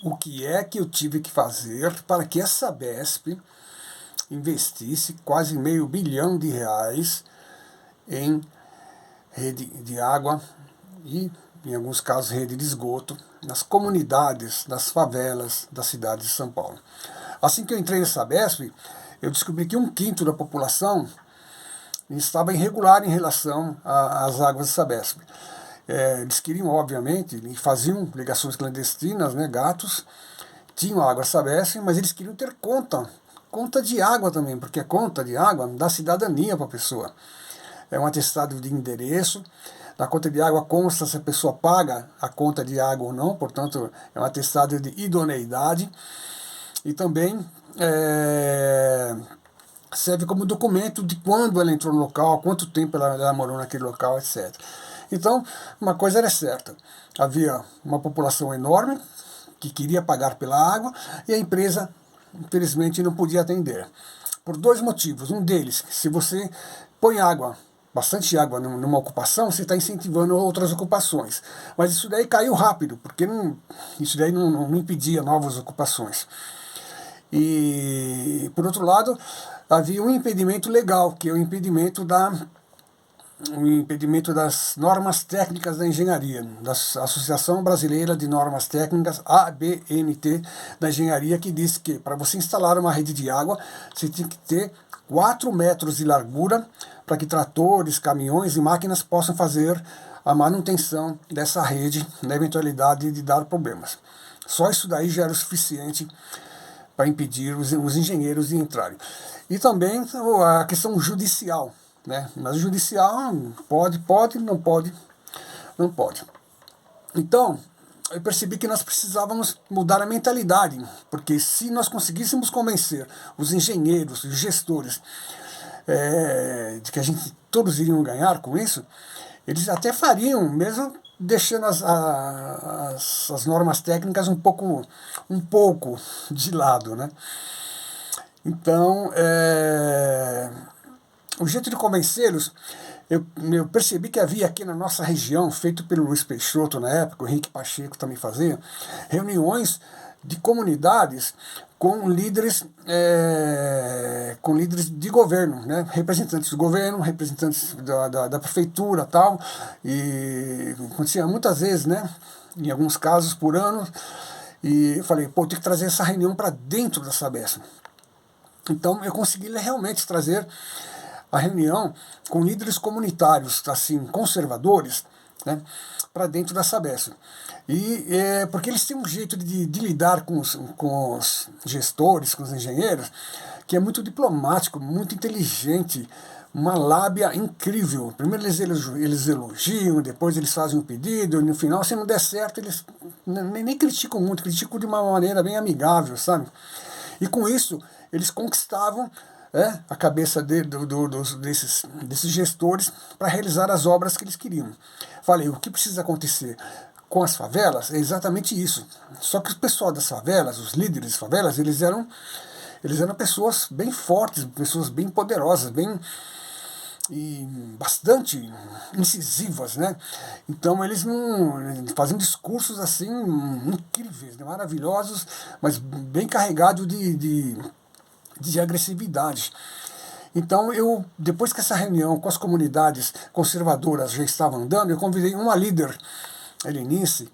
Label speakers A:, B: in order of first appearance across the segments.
A: o que é que eu tive que fazer para que a Sabesp investisse quase R$500 milhão em rede de água e, em alguns casos, rede de esgoto nas comunidades, nas favelas da cidade de São Paulo. Assim que eu entrei na Sabesp, eu descobri que 1/5 da população estava irregular em relação às águas da Sabesp. Eles queriam, obviamente, e faziam ligações clandestinas, né, gatos, tinham água Sabesp, mas eles queriam ter conta de água também, porque a conta de água dá cidadania para a pessoa. É um atestado de endereço, na conta de água consta se a pessoa paga a conta de água ou não, portanto é um atestado de idoneidade, e também serve como documento de quando ela entrou no local, quanto tempo ela morou naquele local, etc. Então, uma coisa era certa, havia uma população enorme que queria pagar pela água e a empresa, infelizmente, não podia atender. Por 2 motivos. Um deles, se você põe bastante água numa ocupação, você está incentivando outras ocupações. Mas isso daí caiu rápido, porque isso daí não impedia novas ocupações. E, por outro lado, havia um impedimento legal, que é o impedimento das normas técnicas da engenharia, da Associação Brasileira de Normas Técnicas, ABNT, da engenharia, que diz que para você instalar uma rede de água, você tem que ter 4 metros de largura para que tratores, caminhões e máquinas possam fazer a manutenção dessa rede na eventualidade de dar problemas. Só isso daí já era o suficiente para impedir os engenheiros de entrarem. E também a questão judicial, né? Mas o judicial pode, não pode. Então, eu percebi que nós precisávamos mudar a mentalidade, porque se nós conseguíssemos convencer os engenheiros, os gestores, de que todos iriam ganhar com isso, eles até fariam, mesmo deixando as normas técnicas um pouco de lado, né? Então, o jeito de convencê-los, eu percebi que havia aqui na nossa região, feito pelo Luiz Peixoto na época, o Henrique Pacheco também fazia, reuniões de comunidades com líderes de governo, né? Representantes do governo, representantes da prefeitura, tal, e acontecia muitas vezes, né? Em alguns casos por ano, e eu falei, tem que trazer essa reunião para dentro da Sabesp. Então eu consegui realmente trazer a reunião com líderes comunitários, assim, conservadores, né, para dentro da Sabesp. E porque eles têm um jeito de lidar com os gestores, com os engenheiros, que é muito diplomático, muito inteligente, uma lábia incrível. Primeiro eles elogiam, depois eles fazem um pedido, e no final, se não der certo, eles nem criticam muito, criticam de uma maneira bem amigável, sabe? E com isso, eles conquistavam a cabeça desses gestores para realizar as obras que eles queriam. Falei, o que precisa acontecer com as favelas é exatamente isso. Só que o pessoal das favelas, os líderes das favelas, eles eram pessoas bem fortes, pessoas bem poderosas, bastante incisivas, né? Então eles faziam discursos assim incríveis, né? Maravilhosos, mas bem carregados de agressividade. Então depois que essa reunião com as comunidades conservadoras já estava andando, eu convidei uma líder, a Helenice,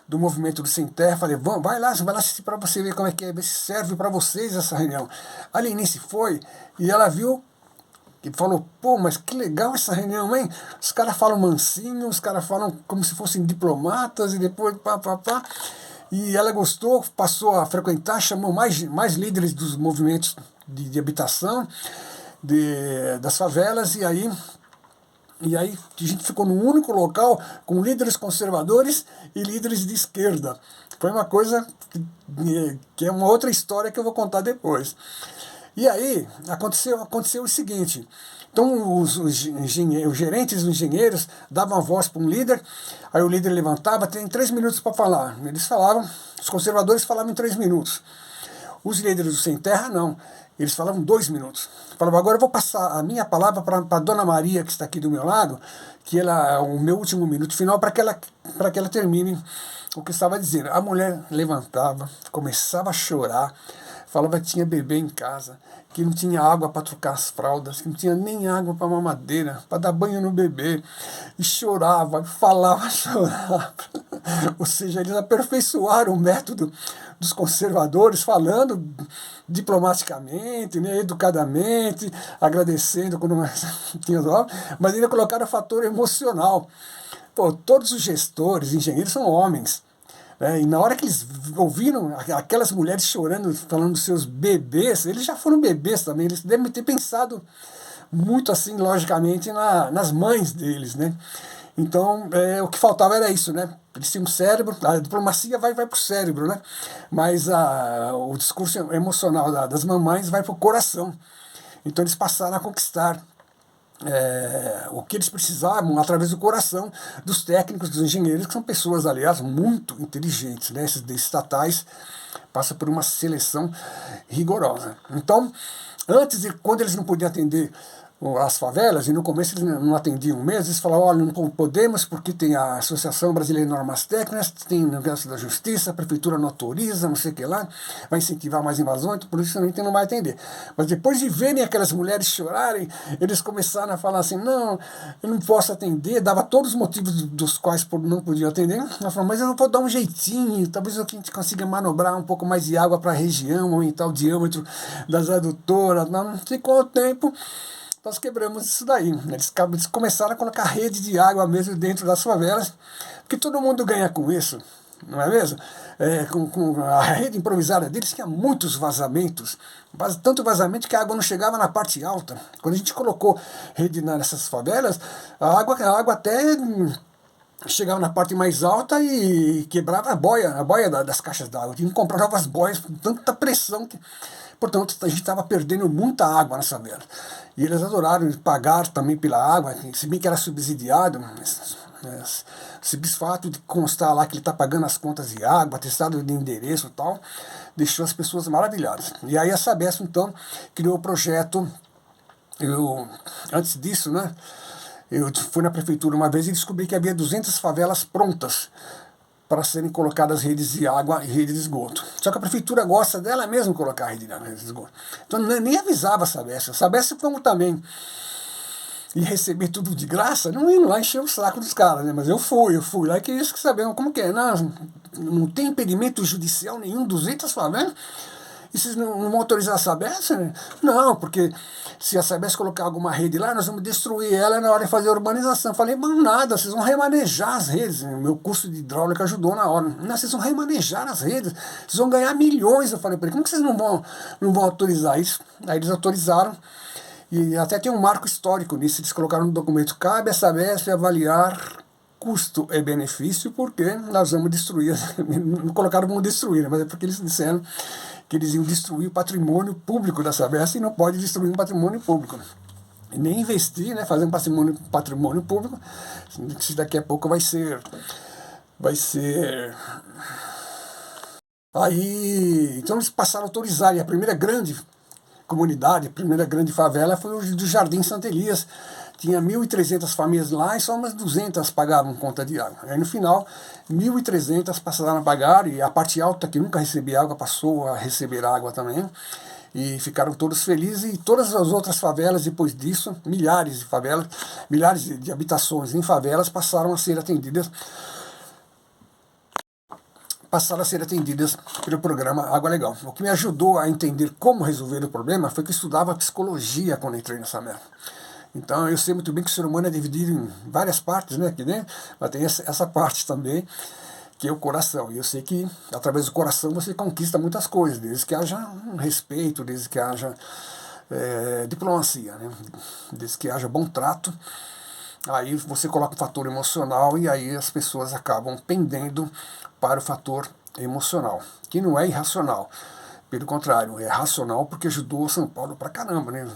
A: do movimento do Sem Terra, falei, vai lá assistir para você ver como é que é, ver se serve para vocês essa reunião. A Helenice foi e ela viu e falou, mas que legal essa reunião, hein? Os caras falam mansinho, os caras falam como se fossem diplomatas e depois pá. E ela gostou, passou a frequentar, chamou mais líderes dos movimentos de habitação, das favelas, e aí a gente ficou num único local com líderes conservadores e líderes de esquerda. Foi uma coisa que é uma outra história que eu vou contar depois. E aí aconteceu o seguinte, então os gerentes dos engenheiros davam a voz para um líder, aí o líder levantava, tem 3 minutos para falar. Eles falavam, os conservadores falavam em 3 minutos. Os líderes do Sem Terra não. Eles falavam 2 minutos. Falavam, agora eu vou passar a minha palavra para a Dona Maria, que está aqui do meu lado, que ela é o meu último minuto final, para que ela termine o que eu estava dizendo. A mulher levantava, começava a chorar, falava que tinha bebê em casa, que não tinha água para trocar as fraldas, que não tinha nem água para mamadeira, para dar banho no bebê, e chorava, falava, chorava. Ou seja, eles aperfeiçoaram o método dos conservadores, falando diplomaticamente, né, educadamente, agradecendo quando tinha dó, mas ainda colocaram o fator emocional. Pô, todos os gestores, engenheiros são homens. E na hora que eles ouviram aquelas mulheres chorando, falando dos seus bebês, eles já foram bebês também, eles devem ter pensado muito assim, logicamente, nas mães deles, né? Então, o que faltava era isso, né? Eles tinham um cérebro, a diplomacia vai para o cérebro, né? Mas o discurso emocional das mamães vai para o coração. Então, eles passaram a conquistar o que eles precisavam através do coração dos técnicos, dos engenheiros, que são pessoas, aliás, muito inteligentes, né? Esses estatais passam por uma seleção rigorosa. Então, antes, quando eles não podiam atender as favelas, e no começo eles não atendiam mesmo, eles falavam, olha, não podemos porque tem a Associação Brasileira de Normas Técnicas, tem o negócio da Justiça, a Prefeitura não autoriza, não sei o que lá, vai incentivar mais invasões, então por isso a gente não vai atender. Mas depois de verem aquelas mulheres chorarem, eles começaram a falar assim, não, eu não posso atender, dava todos os motivos dos quais não podiam atender, ela falou, mas eu não vou dar um jeitinho, talvez a gente consiga manobrar um pouco mais de água para a região, aumentar o diâmetro das adutoras, não ficou o tempo. Nós quebramos isso daí. Eles começaram a colocar rede de água mesmo dentro das favelas, porque todo mundo ganha com isso, não é mesmo? Com a rede improvisada deles tinha muitos vazamentos, tanto vazamento que a água não chegava na parte alta. Quando a gente colocou rede nessas favelas, a água até chegava na parte mais alta e quebrava a boia das caixas d'água. Tinha que comprar novas boias com tanta pressão que... Portanto, a gente estava perdendo muita água nessa vela. E eles adoraram pagar também pela água, se bem que era subsidiado, esse fato de constar lá que ele está pagando as contas de água, atestado de endereço e tal, deixou as pessoas maravilhadas. E aí a Sabesp, então, criou o projeto. Antes disso, né, eu fui na prefeitura uma vez e descobri que havia 200 favelas prontas para serem colocadas redes de água e redes de esgoto. Só que a prefeitura gosta dela mesmo colocar rede de esgoto. Então nem avisava a Sabesp. A Sabesp, como também ia receber tudo de graça, não ia lá encher o saco dos caras, né? Mas eu fui lá e queria saber como que é. Não tem impedimento judicial nenhum, 200 favelas. E vocês não vão autorizar a Sabesp? Né? Não, porque se a Sabesp colocar alguma rede lá, nós vamos destruir ela na hora de fazer a urbanização. Eu falei, mas nada, vocês vão remanejar as redes. O meu curso de hidráulica ajudou na hora. Não, vocês vão remanejar as redes, vocês vão ganhar milhões. Eu falei para ele, como que vocês não vão autorizar isso? Aí eles autorizaram, e até tem um marco histórico nisso. Eles colocaram no documento, cabe a Sabesp avaliar custo e benefício, porque nós vamos destruir. Não colocaram como destruir, mas é porque eles disseram que eles iam destruir o patrimônio público da Sabesp e não pode destruir um patrimônio público. E nem investir, né, fazer um patrimônio público, se daqui a pouco vai ser... Aí, então eles passaram a autorizar, e a primeira grande comunidade, a primeira grande favela foi o do Jardim Santa Elias. Tinha 1.300 famílias lá e só umas 200 pagavam conta de água. Aí no final, 1.300 passaram a pagar, e a parte alta, que nunca recebia água, passou a receber água também. E ficaram todos felizes, e todas as outras favelas, depois disso, milhares de favelas, milhares de habitações em favelas passaram a ser atendidas pelo programa Água Legal. O que me ajudou a entender como resolver o problema foi que eu estudava psicologia quando entrei nessa merda. Então eu sei muito bem que o ser humano é dividido em várias partes, né, aqui dentro, mas tem essa parte também, que é o coração. E eu sei que através do coração você conquista muitas coisas, desde que haja um respeito, desde que haja diplomacia, né, desde que haja bom trato. Aí você coloca o fator emocional e aí as pessoas acabam pendendo para o fator emocional, que não é irracional. Pelo contrário, é racional porque ajudou São Paulo pra caramba, né?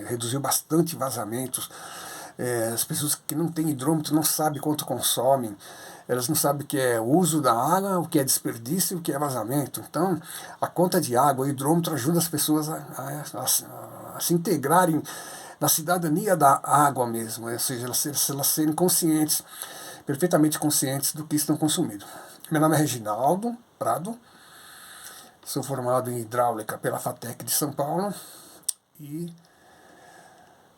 A: Reduziu bastante vazamentos, As pessoas que não têm hidrômetro não sabem quanto consomem, elas não sabem o que é uso da água, o que é desperdício, o que é vazamento. Então, a conta de água, o hidrômetro ajuda as pessoas a se integrarem na cidadania da água mesmo, ou seja, elas serem conscientes, perfeitamente conscientes do que estão consumindo. Meu nome é Reginaldo Prado, sou formado em hidráulica pela FATEC de São Paulo e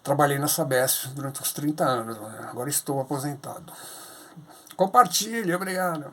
A: trabalhei na Sabesp durante uns 30 anos, agora estou aposentado. Compartilhe, obrigado.